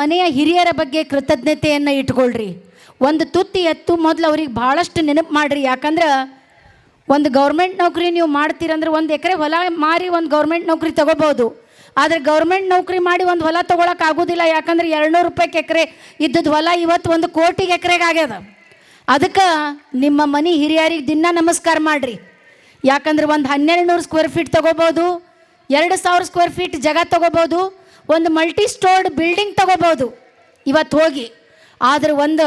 ಮನೆಯ ಹಿರಿಯರ ಬಗ್ಗೆ ಕೃತಜ್ಞತೆಯನ್ನು ಇಟ್ಕೊಳ್ರಿ. ಒಂದು ತುತ್ತಿ ಎತ್ತು ಮೊದಲು ಅವ್ರಿಗೆ ಭಾಳಷ್ಟು ನೆನಪು ಮಾಡಿರಿ. ಯಾಕಂದ್ರೆ ಒಂದು ಗೌರ್ಮೆಂಟ್ ನೌಕರಿ ನೀವು ಮಾಡ್ತೀರಂದ್ರೆ 1 ಎಕರೆ ಹೊಲ ಮಾರಿ ಒಂದು ಗೌರ್ಮೆಂಟ್ ನೌಕರಿ ತೊಗೋಬೋದು. ಆದರೆ ಗೌರ್ಮೆಂಟ್ ನೌಕರಿ ಮಾಡಿ ಒಂದು ಹೊಲ ತೊಗೊಳಕ್ಕೆ ಆಗೋದಿಲ್ಲ. ಯಾಕಂದ್ರೆ 200 ರೂಪಾಯಿಗೆ ಎಕರೆ ಇದ್ದದ್ದು ಹೊಲ ಇವತ್ತು 1 ಕೋಟಿಗೆ ಎಕರೆಗೆ ಆಗ್ಯದ. ಅದಕ್ಕೆ ನಿಮ್ಮ ಮನೆ ಹಿರಿಯರಿಗೆ ದಿನ ನಮಸ್ಕಾರ ಮಾಡಿರಿ. ಯಾಕಂದ್ರೆ ಒಂದು 1200 ಸ್ಕ್ವೇರ್ ಫೀಟ್ ತೊಗೋಬೋದು, 2000 ಸ್ಕ್ವೇರ್ ಫೀಟ್ ಜಾಗ ತೊಗೋಬೋದು, ಒಂದು ಮಲ್ಟಿ ಸ್ಟೋರ್ಡ್ ಬಿಲ್ಡಿಂಗ್ ತೊಗೋಬೋದು ಇವತ್ತು ಹೋಗಿ. ಆದರೆ ಒಂದು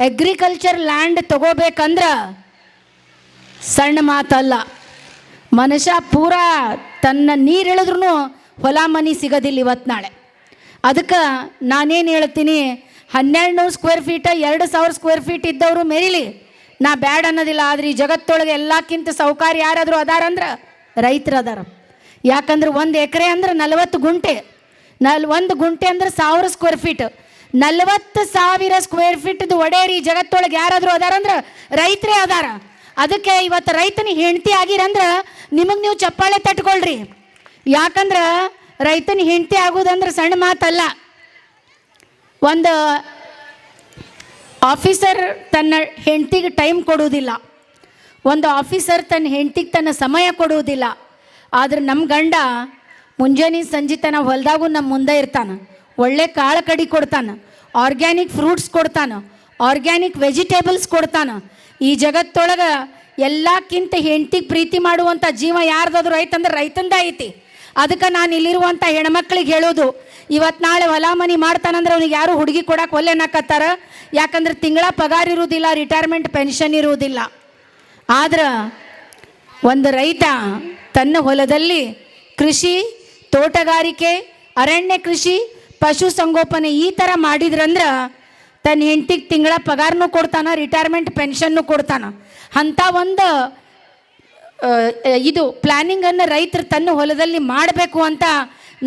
ಅಗ್ರಿಕಲ್ಚರ್ ಲ್ಯಾಂಡ್ ತೊಗೋಬೇಕಂದ್ರೆ ಸಣ್ಣ ಮಾತಲ್ಲ. ಮನುಷ್ಯ ಪೂರ ತನ್ನ ನೀರು ಇಳಿದ್ರೂ ಹೊಲ ಮನೆ ಸಿಗೋದಿಲ್ಲ ಇವತ್ತು ನಾಳೆ. ಅದಕ್ಕೆ ನಾನೇನು ಹೇಳ್ತೀನಿ, 1200 ಸ್ಕ್ವೇರ್ ಫೀಟ 2000 ಸ್ಕ್ವೇರ್ ಫೀಟ್ ಇದ್ದವರು ಮೆರಿಲಿ, ನಾ ಬ್ಯಾಡ್ ಅನ್ನೋದಿಲ್ಲ. ಆದರೆ ಈ ಜಗತ್ತೊಳಗೆ ಎಲ್ಲಕ್ಕಿಂತ ಸೌಕರ್ಯ ಯಾರಾದರೂ ಅದಾರಂದ್ರೆ ರೈತರು ಅದಾರ. ಯಾಕಂದ್ರೆ 1 ಎಕರೆ ಅಂದ್ರೆ 40 ಗುಂಟೆ, 1 ಗುಂಟೆ ಅಂದ್ರೆ 1000 ಸ್ಕ್ವೇರ್ ಫೀಟ್, 40,000 ಸ್ಕ್ವೇರ್ ಫೀಟ್ದು ಒಡೆಯರಿ ಈ ಜಗತ್ತೊಳಗೆ ಯಾರಾದರೂ ಅದಾರಂದ್ರೆ ರೈತರೇ ಅದಾರ. ಅದಕ್ಕೆ ಇವತ್ತು ರೈತನ ಹೆಂಡತಿ ಆಗಿರಂದ್ರೆ ನಿಮಗೆ ನೀವು ಚಪ್ಪಾಳೆ ತಟ್ಕೊಳ್ರಿ. ಯಾಕಂದ್ರೆ ರೈತನ ಹೆಂಡತಿ ಆಗೋದಂದ್ರೆ ಸಣ್ಣ ಮಾತಲ್ಲ. ಒಂದು ಆಫೀಸರ್ ತನ್ನ ಹೆಂಡತಿಗೆ ಟೈಮ್ ಕೊಡುವುದಿಲ್ಲ, ಒಂದು ಆಫೀಸರ್ ತನ್ನ ಹೆಂಡತಿಗೆ ತನ್ನ ಸಮಯ ಕೊಡುವುದಿಲ್ಲ. ಆದರೆ ನಮ್ಮ ಗಂಡ ಮುಂಜಾನೆ ಸಂಜೆ ತನ ಹೊಲದಾಗೂ ನಮ್ಮ ಮುಂದೆ ಇರ್ತಾನೆ, ಒಳ್ಳೆ ಕಾಳು ಕಡಿ ಕೊಡ್ತಾನೆ, ಆರ್ಗ್ಯಾನಿಕ್ ಫ್ರೂಟ್ಸ್ ಕೊಡ್ತಾನೆ, ಆರ್ಗ್ಯಾನಿಕ್ ವೆಜಿಟೇಬಲ್ಸ್ ಕೊಡ್ತಾನೆ. ಈ ಜಗತ್ತೊಳಗೆ ಎಲ್ಲಕ್ಕಿಂತ ಹೆಂಡತಿಗೆ ಪ್ರೀತಿ ಮಾಡುವಂಥ ಜೀವ ಯಾರ್ದಾದ್ರು ಐತಂದ್ರೆ ರೈತಂದ ಐತಿ. ಅದಕ್ಕೆ ನಾನು ಇಲ್ಲಿರುವಂಥ ಹೆಣ್ಮಕ್ಳಿಗೆ ಹೇಳೋದು, ಇವತ್ತು ನಾಳೆ ಹೊಲ ಮನೆ ಮಾಡ್ತಾನಂದ್ರೆ ಅವ್ನಿಗೆ ಯಾರು ಹುಡುಗಿ ಕೊಡಕ್ಕೆ ಒಲ್ಲೆನಾಕತ್ತಾರ. ಯಾಕಂದ್ರೆ ತಿಂಗಳ ಪಗಾರ ಇರುವುದಿಲ್ಲ, ರಿಟೈರ್ಮೆಂಟ್ ಪೆನ್ಷನ್ ಇರುವುದಿಲ್ಲ. ಆದ್ರೆ ಒಂದು ರೈತ ತನ್ನ ಹೊಲದಲ್ಲಿ ಕೃಷಿ, ತೋಟಗಾರಿಕೆ, ಅರಣ್ಯ ಕೃಷಿ, ಪಶು ಸಂಗೋಪನೆ ಈ ಥರ ಮಾಡಿದ್ರಂದ್ರೆ ತನ್ನ ಹೆಂಡತಿಗೆ ತಿಂಗಳ ಪಗಾರನೂ ಕೊಡ್ತಾನೆ, ರಿಟೈರ್ಮೆಂಟ್ ಪೆನ್ಷನ್ನು ಕೊಡ್ತಾನೆ. ಅಂಥ ಒಂದು ಇದು ಪ್ಲ್ಯಾನಿಂಗನ್ನು ರೈತರು ತನ್ನ ಹೊಲದಲ್ಲಿ ಮಾಡಬೇಕು ಅಂತ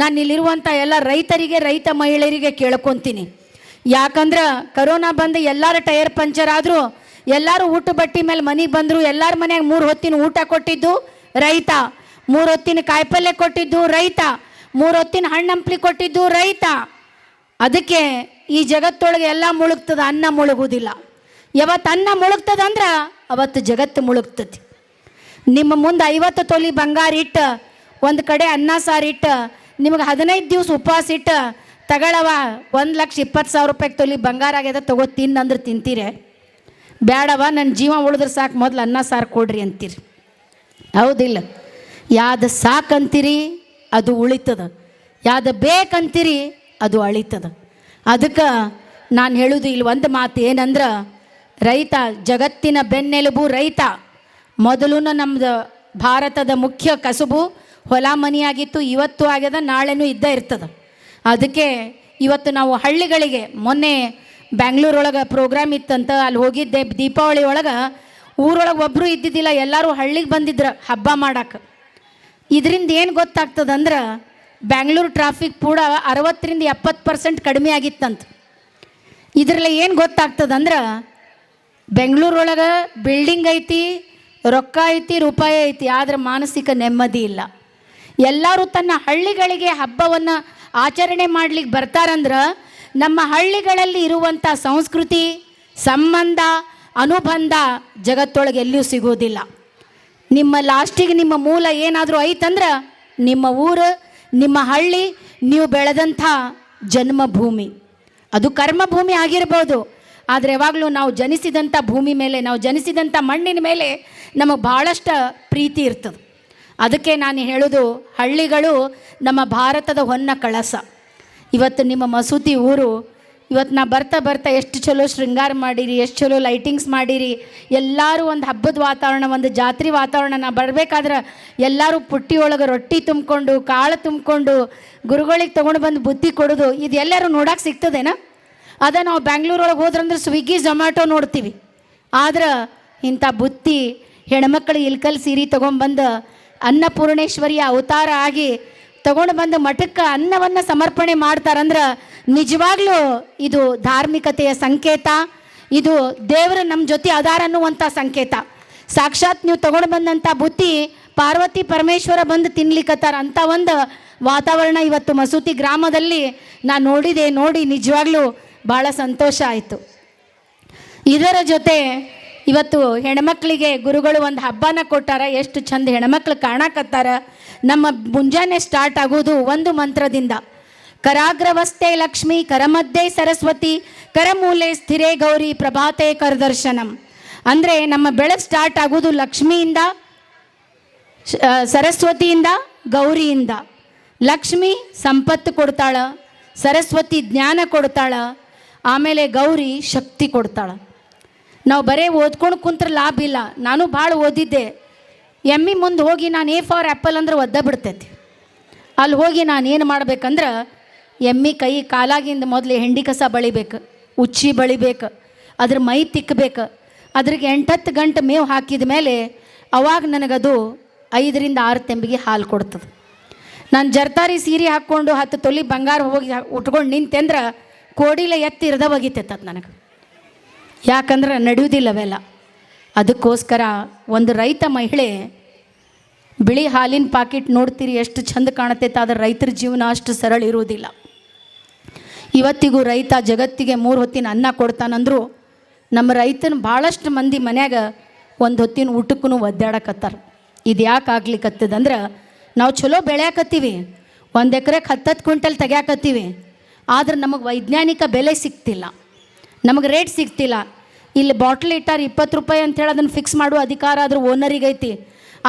ನಾನು ಇಲ್ಲಿರುವಂಥ ಎಲ್ಲ ರೈತರಿಗೆ, ರೈತ ಮಹಿಳೆಯರಿಗೆ ಕೇಳ್ಕೊತೀನಿ. ಯಾಕಂದ್ರೆ ಕರೋನಾ ಬಂದು ಎಲ್ಲರ ಟೈರ್ ಪಂಚರ್ ಆದರೂ, ಎಲ್ಲರೂ ಊಟ ಬಟ್ಟೆ ಮೇಲೆ ಮನೆಗೆ ಬಂದರು, ಎಲ್ಲರ ಮನೆಯಾಗ 3 ಹೊತ್ತಿನ ಊಟ ಕೊಟ್ಟಿದ್ದು ರೈತ, 3 ಹೊತ್ತಿನ ಕಾಯಿಪಲ್ಯ ಕೊಟ್ಟಿದ್ದು ರೈತ, 3 ಹೊತ್ತಿನ ಹಣ್ಣಂಪ್ಲಿ ಕೊಟ್ಟಿದ್ದು ರೈತ. ಅದಕ್ಕೆ ಈ ಜಗತ್ತೊಳಗೆ ಎಲ್ಲ ಮುಳುಗ್ತದೆ, ಅನ್ನ ಮುಳುಗುವುದಿಲ್ಲ. ಯಾವತ್ತು ಅನ್ನ ಮುಳುಗ್ತದಂದ್ರೆ ಅವತ್ತು ಜಗತ್ತು ಮುಳುಗ್ತದೆ. ನಿಮ್ಮ ಮುಂದೆ 50 ತೊಲಿ ಬಂಗಾರ ಇಟ್ಟು, ಒಂದು ಕಡೆ ಅನ್ನ ಸಾರು ಇಟ್ಟು, ನಿಮಗೆ 15 ದಿವಸ ಉಪವಾಸ ಇಟ್ಟು ತಗೊಳವ 1,20,000 ರೂಪಾಯಿಗೆ ತೊಲಿ ಬಂಗಾರ ಆಗ್ಯದ ತಗೋ ತಿನ್ನಂದ್ರೆ ತಿಂತೀರಿ? ಬೇಡವ, ನನ್ನ ಜೀವ ಉಳಿದ್ರೆ ಸಾಕು, ಮೊದಲು ಅನ್ನ ಸಾರು ಕೊಡ್ರಿ ಅಂತೀರಿ. ಹೌದಿಲ್ಲ? ಯಾವ್ದು ಸಾಕಂತೀರಿ ಅದು ಉಳಿತದ, ಯಾವ್ದು ಬೇಕಂತೀರಿ ಅದು ಅಳಿತದ. ಅದಕ್ಕೆ ನಾನು ಹೇಳೋದು ಇಲ್ಲಿ ಒಂದು ಮಾತು ಏನಂದ್ರೆ, ರೈತ ಜಗತ್ತಿನ ಬೆನ್ನೆಲುಬು ರೈತ. ಮೊದಲು ನಮ್ಮದು ಭಾರತದ ಮುಖ್ಯ ಕಸುಬು ಹೊಲ ಮನೆಯಾಗಿತ್ತು, ಇವತ್ತು ಆಗ್ಯದ, ನಾಳೆನೂ ಇದ್ದೇ ಇರ್ತದೆ. ಅದಕ್ಕೆ ಇವತ್ತು ನಾವು ಹಳ್ಳಿಗಳಿಗೆ, ಮೊನ್ನೆ ಬ್ಯಾಂಗ್ಳೂರೊಳಗೆ ಪ್ರೋಗ್ರಾಮ್ ಇತ್ತಂತ ಅಲ್ಲಿ ಹೋಗಿದ್ದೆ. ದೀಪಾವಳಿ ಒಳಗೆ ಊರೊಳಗೆ ಒಬ್ಬರು ಇದ್ದಿದ್ದಿಲ್ಲ, ಎಲ್ಲರೂ ಹಳ್ಳಿಗೆ ಬಂದಿದ್ರು ಹಬ್ಬ ಮಾಡಕ್ಕೆ. ಇದರಿಂದ ಏನು ಗೊತ್ತಾಗ್ತದಂದ್ರೆ, ಬ್ಯಾಂಗ್ಳೂರು ಟ್ರಾಫಿಕ್ ಕೂಡ 60-70% ಕಡಿಮೆ ಆಗಿತ್ತಂತ. ಇದರಲ್ಲಿ ಏನು ಗೊತ್ತಾಗ್ತದಂದ್ರೆ, ಬೆಂಗಳೂರೊಳಗೆ ಬಿಲ್ಡಿಂಗ್ ಐತಿ, ರೊಕ್ಕ ಐತಿ, ರೂಪಾಯಿ ಐತಿ, ಆದರೆ ಮಾನಸಿಕ ನೆಮ್ಮದಿ ಇಲ್ಲ. ಎಲ್ಲರೂ ತನ್ನ ಹಳ್ಳಿಗಳಿಗೆ ಹಬ್ಬವನ್ನು ಆಚರಣೆ ಮಾಡ್ಲಿಕ್ಕೆ ಬರ್ತಾರಂದ್ರೆ, ನಮ್ಮ ಹಳ್ಳಿಗಳಲ್ಲಿ ಇರುವಂಥ ಸಂಸ್ಕೃತಿ, ಸಂಬಂಧ, ಅನುಬಂಧ ಜಗತ್ತೊಳಗೆ ಎಲ್ಲಿಯೂ ಸಿಗೋದಿಲ್ಲ. ನಿಮ್ಮ ಲಾಸ್ಟಿಗೆ ನಿಮ್ಮ ಮೂಲ ಏನಾದರೂ ಐತಂದ್ರೆ ನಿಮ್ಮ ಊರು, ನಿಮ್ಮ ಹಳ್ಳಿ, ನೀವು ಬೆಳೆದಂಥ ಜನ್ಮಭೂಮಿ. ಅದು ಕರ್ಮಭೂಮಿ ಆಗಿರ್ಬೋದು, ಆದರೆ ಯಾವಾಗಲೂ ನಾವು ಜನಿಸಿದಂಥ ಭೂಮಿ ಮೇಲೆ, ನಾವು ಜನಿಸಿದಂಥ ಮಣ್ಣಿನ ಮೇಲೆ ನಮಗೆ ಭಾಳಷ್ಟು ಪ್ರೀತಿ ಇರ್ತದೆ. ಅದಕ್ಕೆ ನಾನು ಹೇಳೋದು, ಹಳ್ಳಿಗಳು ನಮ್ಮ ಭಾರತದ ಹೊನ್ನ ಕಳಸ. ಇವತ್ತು ನಿಮ್ಮ ಮಸೂತಿ ಊರು, ಇವತ್ತು ನಾ ಬರ್ತಾ ಬರ್ತಾ ಎಷ್ಟು ಚಲೋ ಶೃಂಗಾರ ಮಾಡಿರಿ, ಎಷ್ಟು ಚಲೋ ಲೈಟಿಂಗ್ಸ್ ಮಾಡಿರಿ. ಎಲ್ಲರೂ ಒಂದು ಹಬ್ಬದ ವಾತಾವರಣ, ಒಂದು ಜಾತ್ರೆ ವಾತಾವರಣ. ನಾ ಬರಬೇಕಾದ್ರೆ ಎಲ್ಲರೂ ಪುಟ್ಟಿ ಒಳಗೆ ರೊಟ್ಟಿ ತುಂಬಿಕೊಂಡು, ಕಾಳು ತುಂಬಿಕೊಂಡು ಗುರುಗಳಿಗೆ ತೊಗೊಂಡು ಬಂದು ಬುತ್ತಿ ಕೊಡೋದು, ಇದು ಎಲ್ಲರೂ ನೋಡೋಕೆ ಸಿಗ್ತದೇನಾ? ಅದ ನಾವು ಬ್ಯಾಂಗ್ಳೂರೊಳಗೆ ಹೋದ್ರಂದ್ರೆ ಸ್ವಿಗ್ಗಿ ಝೊಮ್ಯಾಟೊ ನೋಡ್ತೀವಿ. ಆದ್ರೆ ಇಂಥ ಬುತ್ತಿ ಹೆಣ್ಮಕ್ಳು ಇಲ್ಕಲ್ ಸೀರೆ ತೊಗೊಂಬಂದು ಅನ್ನಪೂರ್ಣೇಶ್ವರಿಯ ಅವತಾರ ಆಗಿ ತಗೊಂಡು ಬಂದು ಮಠಕ್ಕೆ ಅನ್ನವನ್ನು ಸಮರ್ಪಣೆ ಮಾಡ್ತಾರಂದ್ರೆ ನಿಜವಾಗ್ಲೂ ಇದು ಧಾರ್ಮಿಕತೆಯ ಸಂಕೇತ. ಇದು ದೇವರು ನಮ್ಮ ಜೊತೆ ಅದಾರ ಅನ್ನುವಂಥ ಸಂಕೇತ. ಸಾಕ್ಷಾತ್ ನೀವು ತಗೊಂಡು ಬಂದಂಥ ಬುತ್ತಿ ಪಾರ್ವತಿ ಪರಮೇಶ್ವರ ಬಂದು ತಿನ್ಲಿಕ್ಕತ್ತಾರ ಅಂತ ಒಂದು ವಾತಾವರಣ ಇವತ್ತು ಮಸೂತಿ ಗ್ರಾಮದಲ್ಲಿ ನಾನು ನೋಡಿ ನಿಜವಾಗ್ಲೂ ಭಾಳ ಸಂತೋಷ ಆಯಿತು. ಇದರ ಜೊತೆ ಇವತ್ತು ಹೆಣ್ಮಕ್ಳಿಗೆ ಗುರುಗಳು ಒಂದು ಹಬ್ಬನ ಕೊಟ್ಟಾರ. ಎಷ್ಟು ಚಂದ ಹೆಣ್ಮಕ್ಳು ಕಾಣಕತ್ತಾರ. ನಮ್ಮ ಮುಂಜಾನೆ ಸ್ಟಾರ್ಟ್ ಆಗೋದು ಒಂದು ಮಂತ್ರದಿಂದ, ಕರಾಗ್ರವಸ್ಥೆ ಲಕ್ಷ್ಮಿ ಕರಮಧ್ಯೆ ಸರಸ್ವತಿ ಕರಮೂಲೆ ಸ್ಥಿರೇ ಗೌರಿ ಪ್ರಭಾತೆ ಕರದರ್ಶನಂ. ಅಂದರೆ ನಮ್ಮ ಬೆಳಗ್ಗೆ ಸ್ಟಾರ್ಟ್ ಆಗೋದು ಲಕ್ಷ್ಮಿಯಿಂದ, ಸರಸ್ವತಿಯಿಂದ, ಗೌರಿಯಿಂದ. ಲಕ್ಷ್ಮಿ ಸಂಪತ್ತು ಕೊಡ್ತಾಳ, ಸರಸ್ವತಿ ಜ್ಞಾನ ಕೊಡ್ತಾಳ, ಆಮೇಲೆ ಗೌರಿ ಶಕ್ತಿ ಕೊಡ್ತಾಳ. ನಾವು ಬರೀ ಓದ್ಕೊಂಡು ಕುಂತ್ರೆ ಲಾಭ ಇಲ್ಲ. ನಾನು ಭಾಳ ಓದಿದ್ದೆ. ಎಮ್ಮಿ ಮುಂದೆ ಹೋಗಿ ನಾನು ಎ ಫಾರ್ ಆ್ಯಪಲ್ ಅಂದ್ರೆ ಒದ್ದ ಬಿಡ್ತೈತಿ. ಅಲ್ಲಿ ಹೋಗಿ ನಾನು ಏನು ಮಾಡ್ಬೇಕಂದ್ರೆ ಎಮ್ಮಿ ಕೈ ಕಾಲಾಗಿಂದ ಮೊದಲು ಹೆಂಡಿ ಕಸ ಬಳಿಬೇಕು, ಉಚ್ಚಿ ಬಳಿಬೇಕು, ಅದ್ರ ಮೈ ತಿಕ್ಕಬೇಕು, ಅದ್ರಿಗೆ 8-10 ಗಂಟೆ ಮೇವು ಹಾಕಿದ ಮೇಲೆ ಅವಾಗ ನನಗದು 5ರಿಂದ 6 ತೆಂಬಿಗೆ ಹಾಲು ಕೊಡ್ತದೆ. ನಾನು ಜರ್ತಾರಿ ಸೀರೆ ಹಾಕ್ಕೊಂಡು 10 ತೊಲಿ ಬಂಗಾರ ಹೋಗಿ ಉಟ್ಕೊಂಡು ನಿಂತೆಂದ್ರೆ ಕೋಡಿಲೆ ಎತ್ತಿ ಇರ್ದ ಒಗಿತೈತದ ನನಗೆ. ಯಾಕಂದ್ರೆ ನಡೆಯುವುದಿಲ್ಲ ಅವೆಲ್ಲ. ಅದಕ್ಕೋಸ್ಕರ ಒಂದು ರೈತ ಮಹಿಳೆ ಬಿಳಿ ಹಾಲಿನ ಪಾಕಿಟ್ ನೋಡ್ತೀರಿ ಎಷ್ಟು ಚಂದ ಕಾಣತೈತೆ, ಆದರೆ ರೈತರ ಜೀವನ ಅಷ್ಟು ಸರಳ ಇರುವುದಿಲ್ಲ. ಇವತ್ತಿಗೂ ರೈತ ಜಗತ್ತಿಗೆ 3 ಹೊತ್ತಿನ ಅನ್ನ ಕೊಡ್ತಾನಂದ್ರು ನಮ್ಮ ರೈತನ ಭಾಳಷ್ಟು ಮಂದಿ ಮನ್ಯಾಗ ಒಂದು ಹೊತ್ತಿನ ಊಟಕ್ಕೂ ಒದ್ದಾಡಕತ್ತಾರ. ಇದು ಯಾಕೆ ಆಗ್ಲಿಕ್ಕತ್ತದಂದ್ರೆ ನಾವು ಚಲೋ ಬೆಳೆಯಾಕತ್ತೀವಿ, 1 ಎಕರೆಗೆ 10 ಕ್ವಿಂಟಲ್ ತೆಗ್ಯಾಕತ್ತೀವಿ, ಆದ್ರೆ ನಮಗೆ ವೈಜ್ಞಾನಿಕ ಬೆಲೆ ಸಿಗ್ತಿಲ್ಲ, ನಮಗೆ ರೇಟ್ ಸಿಗ್ತಿಲ್ಲ. ಇಲ್ಲಿ ಬಾಟ್ಲ್ ಇಟ್ಟಾರ 20 ರೂಪಾಯಿ ಅಂತೇಳಿ ಅದನ್ನು ಫಿಕ್ಸ್ ಮಾಡುವ ಅಧಿಕಾರ ಆದ್ರೆ ಓನರಿಗೈತಿ.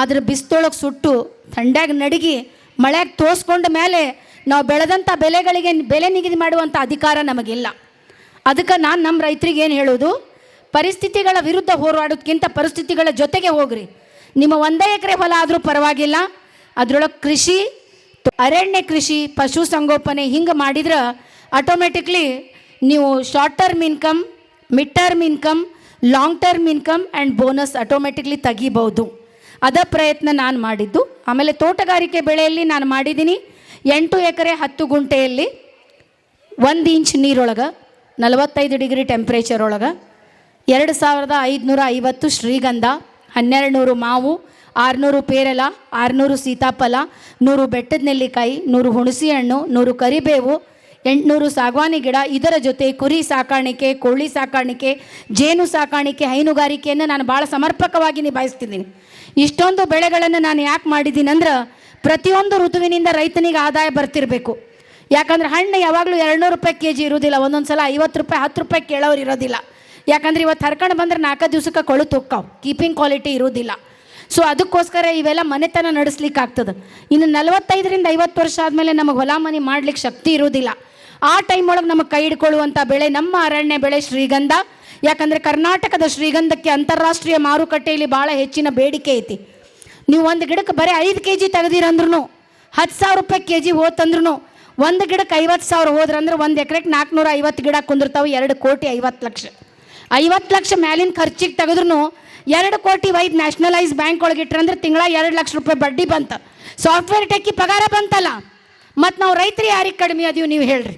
ಆದ್ರೆ ಬಿಸ್ತೊಳಗೆ ಸುಟ್ಟು ಥಂಡ್ಯಾಗ ನಡಗಿ ಮಳೆಯಾಗ ತೋರಿಸ್ಕೊಂಡ ಮೇಲೆ ನಾವು ಬೆಳೆದಂಥ ಬೆಲೆಗಳಿಗೆ ಬೆಲೆ ನಿಗದಿ ಮಾಡುವಂಥ ಅಧಿಕಾರ ನಮಗಿಲ್ಲ. ಅದಕ್ಕೆ ನಾನು ನಮ್ಮ ರೈತರಿಗೆ ಏನು ಹೇಳೋದು, ಪರಿಸ್ಥಿತಿಗಳ ವಿರುದ್ಧ ಹೋರಾಡೋದಕ್ಕಿಂತ ಪರಿಸ್ಥಿತಿಗಳ ಜೊತೆಗೆ ಹೋಗ್ರಿ. ನಿಮ್ಮ 1 ಎಕರೆ ಹೊಲ ಆದರೂ ಪರವಾಗಿಲ್ಲ, ಅದರೊಳಗೆ ಕೃಷಿ, ಅರಣ್ಯ ಕೃಷಿ, ಪಶು ಸಂಗೋಪನೆ ಹಿಂಗೆ ಮಾಡಿದ್ರೆ ಆಟೋಮೆಟಿಕ್ಲಿ ನೀವು short term income, mid term income, long term income and bonus automatically ತೆಗಿಬೋದು. ಅದ ಪ್ರಯತ್ನ ನಾನು ಮಾಡಿದ್ದು. ಆಮೇಲೆ ತೋಟಗಾರಿಕೆ ಬೆಳೆಯಲ್ಲಿ ನಾನು ಮಾಡಿದ್ದೀನಿ 8 ಎಕರೆ 10 ಗುಂಟೆಯಲ್ಲಿ 1 ಇಂಚ್ ನೀರೊಳಗೆ 45 ಡಿಗ್ರಿ ಟೆಂಪ್ರೇಚರ್ ಒಳಗೆ 2550 ಶ್ರೀಗಂಧ, 1200 ಮಾವು, 600 ಪೇರಲ, 600 ಸೀತಾಫಲ, 100 ಬೆಟ್ಟದ ನೆಲ್ಲಿಕಾಯಿ, 100 ಹುಣಸೆ ಹಣ್ಣು, 100 ಕರಿಬೇವು, 800 ಸಾಗವಾನಿ ಗಿಡ. ಇದರ ಜೊತೆ ಕುರಿ ಸಾಕಾಣಿಕೆ, ಕೋಳಿ ಸಾಕಾಣಿಕೆ, ಜೇನು ಸಾಕಾಣಿಕೆ, ಹೈನುಗಾರಿಕೆಯನ್ನು ನಾನು ಭಾಳ ಸಮರ್ಪಕವಾಗಿ ನಿಭಾಯಿಸ್ತಿದ್ದೀನಿ. ಇಷ್ಟೊಂದು ಬೆಳೆಗಳನ್ನು ನಾನು ಯಾಕೆ ಮಾಡಿದ್ದೀನಿ ಅಂದ್ರೆ ಪ್ರತಿಯೊಂದು ಋತುವಿನಿಂದ ರೈತನಿಗೆ ಆದಾಯ ಬರ್ತಿರಬೇಕು. ಯಾಕಂದ್ರೆ ಹಣ್ಣು ಯಾವಾಗಲೂ 200 ರೂಪಾಯಿ ಕೆಜಿ ಇರೋದಿಲ್ಲ, ಒಂದೊಂದು ಸಲ 50 ರೂಪಾಯಿ 10 ರೂಪಾಯಿ ಕೇಳೋರು ಇರೋದಿಲ್ಲ. ಯಾಕಂದ್ರೆ ಇವತ್ತು ಹರ್ಕೊಂಡು ಬಂದ್ರೆ 4 ದಿವಸಕ್ಕೆ ಕೊಳುತು ಹೋಗ್ತಾವೆ, ಕೀಪಿಂಗ್ ಕ್ವಾಲಿಟಿ ಇರೋದಿಲ್ಲ. ಸೊ ಅದಕ್ಕೋಸ್ಕರ ಇವೆಲ್ಲ ಮನೆತನ ನಡೆಸ್ಲಿಕ್ಕೆ ಆಗ್ತದೆ. ಇನ್ನು 45ರಿಂದ 50 ವರ್ಷ ಆದಮೇಲೆ ನಮಗೆ ಹೊಲ ಮನೆ ಮಾಡ್ಲಿಕ್ಕೆ ಶಕ್ತಿ ಇರೋದಿಲ್ಲ. ಆ ಟೈಮ್ ಒಳಗೆ ನಮಗೆ ಕೈ ಹಿಡ್ಕೊಳ್ಳುವಂಥ ಬೆಳೆ ನಮ್ಮ ಅರಣ್ಯ ಬೆಳೆ ಶ್ರೀಗಂಧ. ಯಾಕಂದರೆ ಕರ್ನಾಟಕದ ಶ್ರೀಗಂಧಕ್ಕೆ ಅಂತಾರಾಷ್ಟ್ರೀಯ ಮಾರುಕಟ್ಟೆಯಲ್ಲಿ ಭಾಳ ಹೆಚ್ಚಿನ ಬೇಡಿಕೆ ಐತಿ. ನೀವು ಒಂದು ಗಿಡಕ್ಕೆ ಬರೀ 5 kg ತೆಗೆದಿರಂದ್ರೂ 10,000 ರೂಪಾಯಿ ಕೆಜಿ ಹೋತಂದ್ರೂ, ಒಂದು ಗಿಡಕ್ಕೆ 50,000 ಹೋದ್ರಂದ್ರೆ 1 ಎಕರೆಗೆ 450 ಗಿಡ ಕುಂದಿರ್ತಾವೆ. 2,50,00,000 50 ಲಕ್ಷ ಮ್ಯಾಲಿನ ಖರ್ಚಿಗೆ ತೆಗೆದ್ರೂ 2 ಕೋಟಿ ಒಯ್ದು ನ್ಯಾಷನಲೈಸ್ ಬ್ಯಾಂಕ್ ಒಳಗೆ ಇಟ್ರಂದ್ರೆ ತಿಂಗಳ 2 ಲಕ್ಷ ರೂಪಾಯಿ ಬಡ್ಡಿ ಬಂತು. ಸಾಫ್ಟ್ವೇರ್ ಟೆಕ್ಕಿ ಪಗಾರ ಬಂತಲ್ಲ, ಮತ್ತು ನಾವು ರೈತರು ಯಾರಿಗೆ ಕಡಿಮೆ ಅದೀವಿ ನೀವು ಹೇಳ್ರಿ.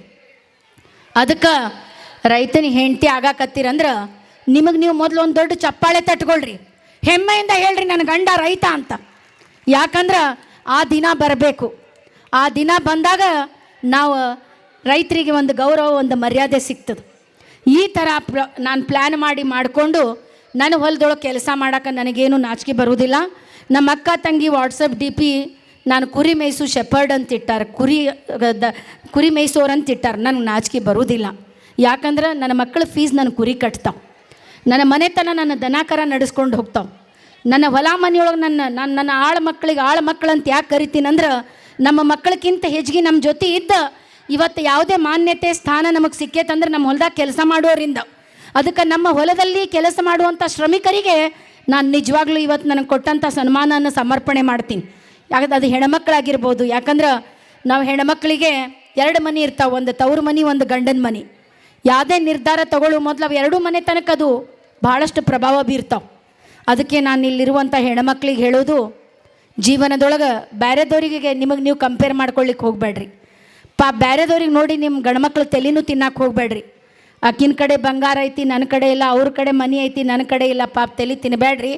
ಅದಕ್ಕೆ ರೈತನಿಗೆ ಹೆಂಡತಿ ಆಗಾಕತ್ತೀರಂದ್ರೆ ನಿಮಗೆ ನೀವು ಮೊದಲು ಒಂದು ದೊಡ್ಡ ಚಪ್ಪಾಳೆ ತಟ್ಕೊಳ್ರಿ, ಹೆಮ್ಮೆಯಿಂದ ಹೇಳ್ರಿ ನನ್ನ ಗಂಡ ರೈತ ಅಂತ. ಯಾಕಂದ್ರೆ ಆ ದಿನ ಬರಬೇಕು. ಆ ದಿನ ಬಂದಾಗ ನಾವು ರೈತರಿಗೆ ಒಂದು ಗೌರವ, ಒಂದು ಮರ್ಯಾದೆ ಸಿಗ್ತದೆ. ಈ ಥರ ನಾನು ಪ್ಲ್ಯಾನ್ ಮಾಡಿಕೊಂಡು ನನ್ನ ಹೊಲದೊಳಗೆ ಕೆಲಸ ಮಾಡೋಕೆ ನನಗೇನು ನಾಚಿಕೆ ಬರುವುದಿಲ್ಲ. ನಮ್ಮ ಅಕ್ಕ ತಂಗಿ ವಾಟ್ಸಪ್ DP ನಾನು ಕುರಿ ಮೇಯಿಸು ಶೆಪರ್ಡ್ ಅಂತ ಇಟ್ಟಾರೆ, ಕುರಿ ಮೇಯಿಸೋರು ಅಂತ ಇಟ್ಟಾರೆ. ನನಗೆ ನಾಚಿಕೆ ಬರುವುದಿಲ್ಲ. ಯಾಕಂದ್ರೆ ನನ್ನ ಮಕ್ಕಳ ಫೀಸ್ ನನ್ನ ಕುರಿ ಕಟ್ತಾವೆ, ನನ್ನ ಮನೆತನ ನನ್ನ ದನಕರ ನಡೆಸ್ಕೊಂಡು ಹೋಗ್ತಾವೆ. ನನ್ನ ಹೊಲ ಮನೆಯೊಳಗೆ ನನ್ನ ಆಳು ಮಕ್ಕಳಿಗೆ ಆಳು ಮಕ್ಕಳಂತ ಯಾಕೆ ಕರಿತೀನಂದ್ರೆ ನಮ್ಮ ಮಕ್ಕಳಕ್ಕಿಂತ ಹೆಚ್ಚಿಗೆ ನಮ್ಮ ಜೊತೆ ಇದ್ದ ಇವತ್ತು ಯಾವುದೇ ಮಾನ್ಯತೆ ಸ್ಥಾನ ನಮಗೆ ಸಿಕ್ಕೇತಂದ್ರೆ ನಮ್ಮ ಹೊಲದಾಗ ಕೆಲಸ ಮಾಡೋರಿಂದ. ಅದಕ್ಕೆ ನಮ್ಮ ಹೊಲದಲ್ಲಿ ಕೆಲಸ ಮಾಡುವಂಥ ಶ್ರಮಿಕರಿಗೆ ನಾನು ನಿಜವಾಗ್ಲೂ ಇವತ್ತು ನನಗೆ ಕೊಟ್ಟಂಥ ಸನ್ಮಾನನ ಸಮರ್ಪಣೆ ಮಾಡ್ತೀನಿ. ಯಾಕಂದ್ರೆ ಅದು ಹೆಣ್ಮಕ್ಳಾಗಿರ್ಬೋದು. ಯಾಕಂದ್ರೆ ನಾವು ಹೆಣ್ಮಕ್ಳಿಗೆ 2 ಮನೆ ಇರ್ತಾವೆ, ಒಂದು ತವ್ರ ಮನೆ, ಒಂದು ಗಂಡನ ಮನೆ. ಯಾವುದೇ ನಿರ್ಧಾರ ತಗೊಳ್ಳೋ ಮೊದಲು ಅವು 2 ಮನೆ ತನಕ ಅದು ಭಾಳಷ್ಟು ಪ್ರಭಾವ ಬೀರ್ತಾವೆ. ಅದಕ್ಕೆ ನಾನು ಇಲ್ಲಿರುವಂಥ ಹೆಣ್ಮಕ್ಳಿಗೆ ಹೇಳೋದು, ಜೀವನದೊಳಗೆ ಬೇರೆದವರಿಗೆ ನಿಮಗೆ ನೀವು ಕಂಪೇರ್ ಮಾಡ್ಕೊಳ್ಳಿಕ್ಕೆ ಹೋಗಬೇಡ್ರಿ. ಬೇರೆದವ್ರಿಗೆ ನೋಡಿ ನಿಮ್ಮ ಗಂಡ್ಮಕ್ಳು ತಲೆನೂ ತಿನ್ನಕ್ಕೆ ಹೋಗಬೇಡ್ರಿ. ಆಕಿನ ಕಡೆ ಬಂಗಾರ ಐತಿ, ನನ್ನ ಕಡೆ ಇಲ್ಲ, ಅವ್ರ ಕಡೆ ಮನೆ ಐತಿ, ನನ್ನ ಕಡೆ ಇಲ್ಲ, ತಲೆ ತಿನ್ನಬೇಡ್ರಿ,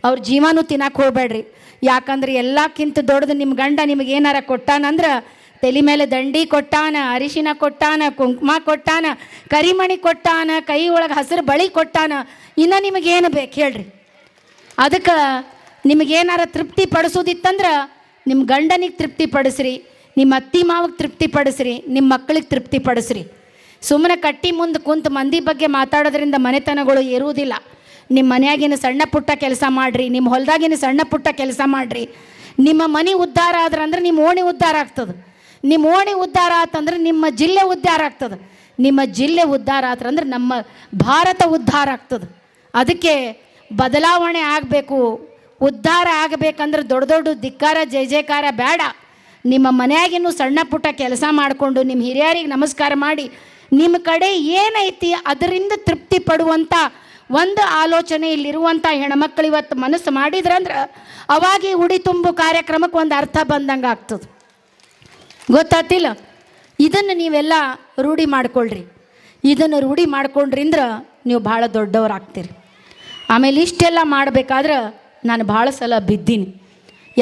ಅವ್ರ ಜೀವನೂ ತಿನ್ನಕ್ಕೆ ಹೋಗಬೇಡ್ರಿ. ಯಾಕಂದ್ರೆ ಎಲ್ಲಕ್ಕಿಂತ ದೊಡ್ಡದು ನಿಮ್ಮ ಗಂಡ ನಿಮಗೆ ಏನಾರ ಕೊಟ್ಟಾನಂದ್ರೆ ತಲೆ ಮೇಲೆ ದಂಡಿ ಕೊಟ್ಟಾನ, ಅರಿಶಿನ ಕೊಟ್ಟಾನ, ಕುಂಕುಮ ಕೊಟ್ಟಾನ, ಕರಿಮಣಿ ಕೊಟ್ಟಾನ, ಕೈ ಒಳಗೆ ಹಸಿರು ಬಳಿ ಕೊಟ್ಟಾನ. ಇನ್ನು ನಿಮಗೇನು ಬೇಕು ಹೇಳ್ರಿ? ಅದಕ್ಕೆ ನಿಮಗೇನಾರ ತೃಪ್ತಿ ಪಡಿಸೋದಿತ್ತಂದ್ರೆ ನಿಮ್ಮ ಗಂಡನಿಗೆ ತೃಪ್ತಿ ಪಡಿಸ್ರಿ, ನಿಮ್ಮ ಅತ್ತಿ ಮಾವಿಗೆ ತೃಪ್ತಿ ಪಡಿಸ್ರಿ, ನಿಮ್ಮ ಮಕ್ಕಳಿಗೆ ತೃಪ್ತಿ ಪಡಿಸ್ರಿ. ಸುಮ್ಮನೆ ಕಟ್ಟಿ ಮುಂದೆ ಕುಂತು ಮಂದಿ ಬಗ್ಗೆ ಮಾತಾಡೋದ್ರಿಂದ ಮನೆತನಗಳು ಏರುವುದಿಲ್ಲ. ನಿಮ್ಮ ಮನೆಯಾಗಿನ ಸಣ್ಣ ಪುಟ್ಟ ಕೆಲಸ ಮಾಡಿರಿ, ನಿಮ್ಮ ಹೊಲದಾಗಿನ ಸಣ್ಣ ಪುಟ್ಟ ಕೆಲಸ ಮಾಡಿರಿ. ನಿಮ್ಮ ಮನೆ ಉದ್ಧಾರ ಆದ್ರಂದ್ರೆ ನಿಮ್ಮ ಓಣಿ ಉದ್ಧಾರ ಆಗ್ತದೆ. ನಿಮ್ಮ ಓಣಿ ಉದ್ಧಾರ ಆತಂದ್ರೆ ನಿಮ್ಮ ಜಿಲ್ಲೆ ಉದ್ಧಾರ ಆಗ್ತದೆ. ನಿಮ್ಮ ಜಿಲ್ಲೆ ಉದ್ಧಾರ ಆತಂದ್ರೆ ನಮ್ಮ ಭಾರತ ಉದ್ಧಾರ ಆಗ್ತದೆ. ಅದಕ್ಕೆ ಬದಲಾವಣೆ ಆಗಬೇಕು, ಉದ್ಧಾರ ಆಗಬೇಕಂದ್ರೆ ದೊಡ್ಡ ದೊಡ್ಡ ಧಿಕ್ಕಾರ ಜಯ ಜಯಕಾರ ಬೇಡ. ನಿಮ್ಮ ಮನೆಯಾಗಿನೂ ಸಣ್ಣ ಪುಟ್ಟ ಕೆಲಸ ಮಾಡಿಕೊಂಡು ನಿಮ್ಮ ಹಿರಿಯರಿಗೆ ನಮಸ್ಕಾರ ಮಾಡಿ ನಿಮ್ಮ ಕಡೆ ಏನೈತಿ ಅದರಿಂದ ತೃಪ್ತಿ ಪಡುವಂಥ ಒಂದು ಆಲೋಚನೆ ಇಲ್ಲಿರುವಂಥ ಹೆಣ್ಮಕ್ಳು ಇವತ್ತು ಮನಸ್ಸು ಮಾಡಿದ್ರಂದ್ರೆ ಅವಾಗ ಈ ಉಡಿ ತುಂಬು ಕಾರ್ಯಕ್ರಮಕ್ಕೆ ಒಂದು ಅರ್ಥ ಬಂದಂಗೆ ಆಗ್ತದೆ. ಗೊತ್ತಾತಿಲ್ಲ? ಇದನ್ನು ನೀವೆಲ್ಲ ರೂಢಿ ಮಾಡ್ಕೊಳ್ರಿ. ಇದನ್ನು ರೂಢಿ ಮಾಡ್ಕೊಂಡ್ರಿಂದ್ರೆ ನೀವು ಭಾಳ ದೊಡ್ಡವರಾಗ್ತೀರಿ. ಆಮೇಲೆ ಇಷ್ಟೆಲ್ಲ ಮಾಡಬೇಕಾದ್ರೆ ನಾನು ಭಾಳ ಸಲ ಬಿದ್ದೀನಿ.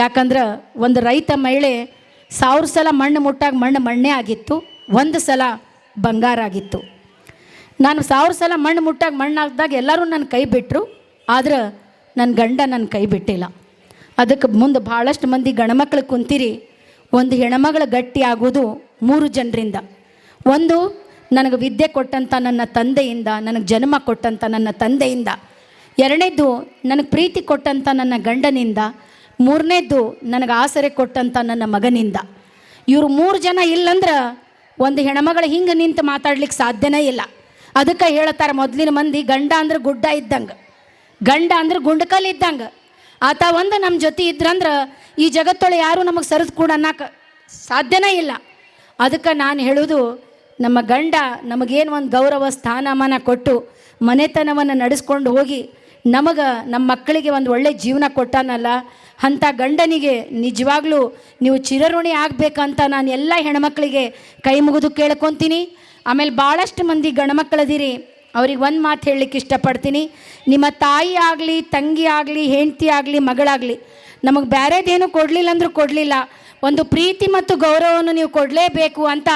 ಯಾಕಂದ್ರೆ ಒಂದು ರೈತ ಮಹಿಳೆ 1000 ಸಲ ಮಣ್ಣು ಮುಟ್ಟಾಗ ಮಣ್ಣು ಮಣ್ಣೇ ಆಗಿತ್ತು, ಒಂದು ಸಲ ಬಂಗಾರ ಆಗಿತ್ತು. ನಾನು 1000 ಸಲ ಮಣ್ಣು ಮುಟ್ಟಾಗ ಮಣ್ಣು ಹಾಕಿದಾಗ ಎಲ್ಲರೂ ನನ್ನ ಕೈ ಬಿಟ್ಟರು, ಆದ್ರೆ ನನ್ನ ಗಂಡ ನನ್ನ ಕೈ ಬಿಟ್ಟಿಲ್ಲ. ಅದಕ್ಕೆ ಮುಂದೆ ಭಾಳಷ್ಟು ಮಂದಿ ಗಣಮಕ್ಳು ಕುಂತೀರಿ. ಒಂದು ಹೆಣ್ಮಗಳು ಗಟ್ಟಿ ಆಗೋದು 3 ಜನರಿಂದ. ಒಂದು, ನನಗೆ ವಿದ್ಯೆ ಕೊಟ್ಟಂಥ ನನ್ನ ತಂದೆಯಿಂದ, ನನಗೆ ಜನ್ಮ ಕೊಟ್ಟಂಥ ನನ್ನ ತಂದೆಯಿಂದ. ಎರಡನೇದ್ದು, ನನಗೆ ಪ್ರೀತಿ ಕೊಟ್ಟಂಥ ನನ್ನ ಗಂಡನಿಂದ. ಮೂರನೇದ್ದು, ನನಗೆ ಆಸರೆ ಕೊಟ್ಟಂಥ ನನ್ನ ಮಗನಿಂದ. ಇವರು 3 ಜನ ಇಲ್ಲಂದ್ರೆ ಒಂದು ಹೆಣ್ಮಗಳು ಹಿಂಗೆ ನಿಂತು ಮಾತಾಡ್ಲಿಕ್ಕೆ ಸಾಧ್ಯನೇ ಇಲ್ಲ. ಅದಕ್ಕೆ ಹೇಳ್ತಾರೆ ಮೊದಲಿನ ಮಂದಿ, ಗಂಡ ಅಂದ್ರೆ ಗುಡ್ಡ ಇದ್ದಂಗೆ, ಗಂಡ ಅಂದ್ರೆ ಗುಂಡಕಲ್ ಇದ್ದಂಗೆ. ಆತ ಒಂದು ನಮ್ಮ ಜೊತೆ ಇದ್ರಂದ್ರೆ ಈ ಜಗತ್ತೊಳೆ ಯಾರೂ ನಮಗೆ ಸರಿದು ಕೂಡ ಅನ್ನಕ್ಕೆ ಸಾಧ್ಯನೇ ಇಲ್ಲ. ಅದಕ್ಕೆ ನಾನು ಹೇಳೋದು, ನಮ್ಮ ಗಂಡ ನಮಗೇನು ಒಂದು ಗೌರವ ಸ್ಥಾನಮಾನ ಕೊಟ್ಟು ಮನೆತನವನ್ನು ನಡೆಸ್ಕೊಂಡು ಹೋಗಿ ನಮಗೆ ನಮ್ಮ ಮಕ್ಕಳಿಗೆ ಒಂದು ಒಳ್ಳೆ ಜೀವನ ಕೊಟ್ಟಾನಲ್ಲ, ಅಂಥ ಗಂಡನಿಗೆ ನಿಜವಾಗ್ಲೂ ನೀವು ಚಿರಋಣಿ ಆಗಬೇಕಂತ ನಾನು ಎಲ್ಲ ಹೆಣ್ಮಕ್ಳಿಗೆ ಕೈ ಮುಗಿದು ಕೇಳ್ಕೊತೀನಿ. ಆಮೇಲೆ ಭಾಳಷ್ಟು ಮಂದಿ ಗಂಡ್ಮಕ್ಳದಿರಿ, ಅವ್ರಿಗೆ ಒಂದು ಮಾತು ಹೇಳಲಿಕ್ಕೆ ಇಷ್ಟಪಡ್ತೀನಿ. ನಿಮ್ಮ ತಾಯಿ ಆಗಲಿ, ತಂಗಿ ಆಗಲಿ, ಹೆಂಡತಿ ಆಗಲಿ, ಮಗಳಾಗಲಿ, ನಮಗೆ ಬೇರೆದೇನು ಕೊಡಲಿಲ್ಲ ಅಂದರೂ ಕೊಡಲಿಲ್ಲ, ಒಂದು ಪ್ರೀತಿ ಮತ್ತು ಗೌರವವನ್ನು ನೀವು ಕೊಡಲೇಬೇಕು ಅಂತ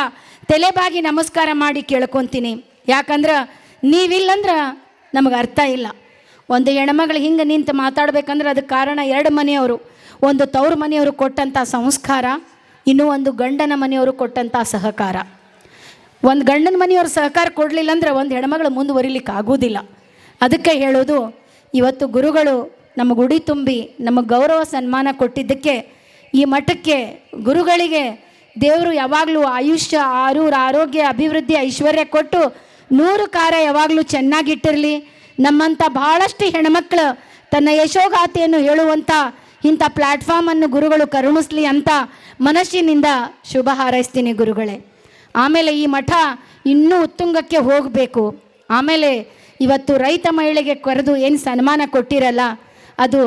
ತಲೆಬಾಗಿ ನಮಸ್ಕಾರ ಮಾಡಿ ಕೇಳ್ಕೊತೀನಿ. ಯಾಕಂದ್ರೆ ನೀವಿಲ್ಲಂದ್ರೆ ನಮಗೆ ಅರ್ಥ ಇಲ್ಲ. ಒಂದು ಹೆಣ್ಮಗಳು ಹಿಂಗೆ ನಿಂತು ಮಾತಾಡ್ಬೇಕಂದ್ರೆ ಅದಕ್ಕೆ ಕಾರಣ 2 ಮನೆಯವರು. ಒಂದು ತವ್ರ ಮನೆಯವರು ಕೊಟ್ಟಂಥ ಸಂಸ್ಕಾರ, ಇನ್ನೂ ಒಂದು ಗಂಡನ ಮನೆಯವರು ಕೊಟ್ಟಂಥ ಸಹಕಾರ. ಒಂದು ಗಂಡನ ಮನೆಯವ್ರ ಸಹಕಾರ ಕೊಡಲಿಲ್ಲ ಅಂದ್ರೆ ಒಂದು ಹೆಣ್ಮಗಳು ಮುಂದುವರಿಲಿಕ್ಕೆ ಆಗೋದಿಲ್ಲ. ಅದಕ್ಕೆ ಹೇಳೋದು, ಇವತ್ತು ಗುರುಗಳು ನಮಗೆ ಉಡಿ ತುಂಬಿ ನಮಗೆ ಗೌರವ ಸನ್ಮಾನ ಕೊಟ್ಟಿದ್ದಕ್ಕೆ ಈ ಮಠಕ್ಕೆ ಗುರುಗಳಿಗೆ ದೇವರು ಯಾವಾಗಲೂ ಆಯುಷ್ಯ, ಆರೋಗ್ಯ, ಅಭಿವೃದ್ಧಿ, ಐಶ್ವರ್ಯ ಕೊಟ್ಟು 100 ಕಾಲ ಯಾವಾಗಲೂ ಚೆನ್ನಾಗಿಟ್ಟಿರಲಿ. ನಮ್ಮಂಥ ಭಾಳಷ್ಟು ಹೆಣ್ಮಕ್ಳು ತನ್ನ ಯಶೋಗಾಥೆಯನ್ನು ಹೇಳುವಂಥ ಇಂಥ ಪ್ಲ್ಯಾಟ್ಫಾರ್ಮನ್ನು ಗುರುಗಳು ಕರುಣಿಸ್ಲಿ ಅಂತ ಮನಸ್ಸಿನಿಂದ ಶುಭ ಹಾರೈಸ್ತೀನಿ ಗುರುಗಳೇ. ಆಮೇಲೆ ಈ ಮಠ ಇನ್ನೂ ಉತ್ತುಂಗಕ್ಕೆ ಹೋಗಬೇಕು. ಆಮೇಲೆ ಇವತ್ತು ರೈತ ಮಹಿಳೆಗೆ ಕರೆದು ಏನು ಸನ್ಮಾನ ಕೊಟ್ಟಿರಲ್ಲ, ಅದು